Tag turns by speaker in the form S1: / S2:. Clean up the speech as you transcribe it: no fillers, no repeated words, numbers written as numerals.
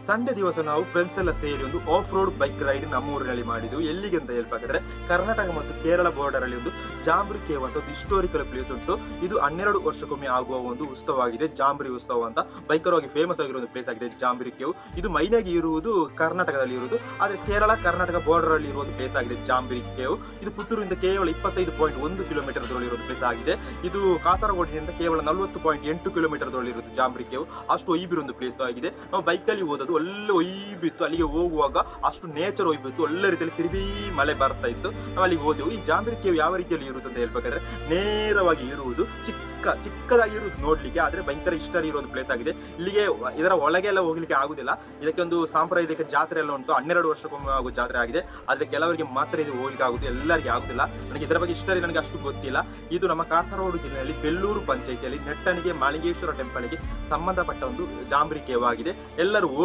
S1: Sunday ದಿವಸ ನಾವು friends ಎಲ್ಲ ಸೇರಿ ಒಂದು ಆಫ್ ರೋಡ್ ಬೈಕ್ ರೈಡ್ ನಮ್ಮ ಊರಿನಲ್ಲಿ ಮಾಡಿದ್ವು. ಎಲ್ಲಿಗೆ ಅಂತ ಹೇಳ್ಬೇಕಾದ್ರೆ ಕರ್ನಾಟಕ ಮತ್ತು ಕೇರಳ ಬಾರ್ಡರ್ ಅಲ್ಲಿ ಒಂದು ಜಾಂಬ್ರಿ ಕೇವ್ ಅಂತ ಒಂದು ಹಿಸ್ಟೋರಿಕಲ್ ಪ್ಲೇಸ್ ಉಂಟು. ಇದು 12 ವರ್ಷಕ್ಕೊಮ್ಮೆ ಆಗುವ ಒಂದು ಉತ್ಸವವಾಗಿದೆ, ಜಾಂಬ್ರಿ ಉತ್ಸವ ಅಂತ. ಭಯಂಕರವಾಗಿ ಫೇಮಸ್ ಆಗಿರೋ ಒಂದು ಪ್ಲೇಸ್ ಆಗಿದೆ ಜಾಂಬ್ರಿ ಕೇವ್. ಇದು ಮೈನಾಗಿ ಇರುವುದು ಕರ್ನಾಟಕದಲ್ಲಿ ಇರುವುದು, ಆದ್ರೆ ಕೇರಳ ಕರ್ನಾಟಕ ಬಾರ್ಡರ್ ಅಲ್ಲಿ ಇರುವ ಒಂದು ಪ್ಲೇಸ್ ಆಗಿದೆ ಜಾಂಬ್ರಿ ಕೇವ್. ಇದು ಪುತ್ತೂರಿಂದ ಕೇವಲ 25.1 ಕಿಲೋಮೀಟರ್ ದೂರಲ್ಲಿರುವ ಪ್ಲೇಸ್ ಆಗಿದೆ. ಇದು ಕಾಸರಗೋಡಿನಿಂದ ಕೇವಲ 40.8 ಕಿಲೋಮೀಟರ್ ದೂರಲ್ಲಿರುತ್ತೆ ಜಾಂಬ್ರಿ ಕೇವ್. ಅಷ್ಟು ಒಯ್ಬಿರೋ ಒಂದು ಪ್ಲೇಸ್ ಆಗಿದೆ. ನಾವು ಬೈಕ್ ಅಲ್ಲಿ ಹೋದದ್ದು ಒಳ್ಳೆ ಒಯ್ಬಿತ್ತು. ಅಲ್ಲಿಗೆ ಹೋಗುವಾಗ ಅಷ್ಟು ನೇಚರ್ ಒಯ್ಬಿತ್ತು, ಒಳ್ಳೆ ರೀತಿಯಲ್ಲಿ ತಿರುಗಿ ಮಳೆ ಬರ್ತಾ ಇತ್ತು. ನಾವು ಅಲ್ಲಿಗೆ ಹೋದೆವು. ಈ ಜಾಂಬ್ರಿ ಕೇವ್ ಯಾವ ರೀತಿಯಲ್ಲಿ ಇರುವುದು ಅಂತ ಹೇಳ್ಬೇಕಾದ್ರೆ ನೇರವಾಗಿ ಇರುವುದು ಚಿಕ್ಕದಾಗಿ ಇರುವುದು ನೋಡ್ಲಿಕ್ಕೆ, ಆದ್ರೆ ಭಯಂಕರ ಇಷ್ಟ ಇರೋದು ಪ್ಲೇಸ್ ಆಗಿದೆ. ಇಲ್ಲಿಗೆ ಇದರ ಒಳಗೆ ಎಲ್ಲ ಹೋಗ್ಲಿಕ್ಕೆ ಆಗುದಿಲ್ಲ. ಇದಕ್ಕೆ ಒಂದು ಸಾಂಪ್ರದಾಯಿಕ ಜಾತ್ರೆ ಎಲ್ಲ ಉಂಟು, 12 ವರ್ಷಕ್ಕೊಮ್ಮೆ ಆಗುವ ಜಾತ್ರೆ ಆಗಿದೆ. ಆದ್ರೆ ಕೆಲವರಿಗೆ ಮಾತ್ರ ಇದು ಹೋಗ್ಲಿಕ್ಕೆ ಆಗುದು, ಎಲ್ಲರಿಗೆ ಆಗುದಿಲ್ಲ. ನನಗೆ ಇದರ ಬಗ್ಗೆ ಇಷ್ಟ ನನಗೆ ಅಷ್ಟು ಗೊತ್ತಿಲ್ಲ. ಇದು ನಮ್ಮ ಕಾಸರಗೋಡು ಜಿಲ್ಲೆಯಲ್ಲಿ ಬೆಳ್ಳೂರು ಪಂಚಾಯಿತಿಯಲ್ಲಿ ನೆಟ್ಟಣಿಗೆ ಮಾಳಿಂಗೇಶ್ವರ ಟೆಂಪಲ್ಗೆ ಸಂಬಂಧಪಟ್ಟ ಒಂದು ಜಾಂಬ್ರಿ ಕೇವ್ ಆಗಿದೆ. ಎಲ್ಲರೂ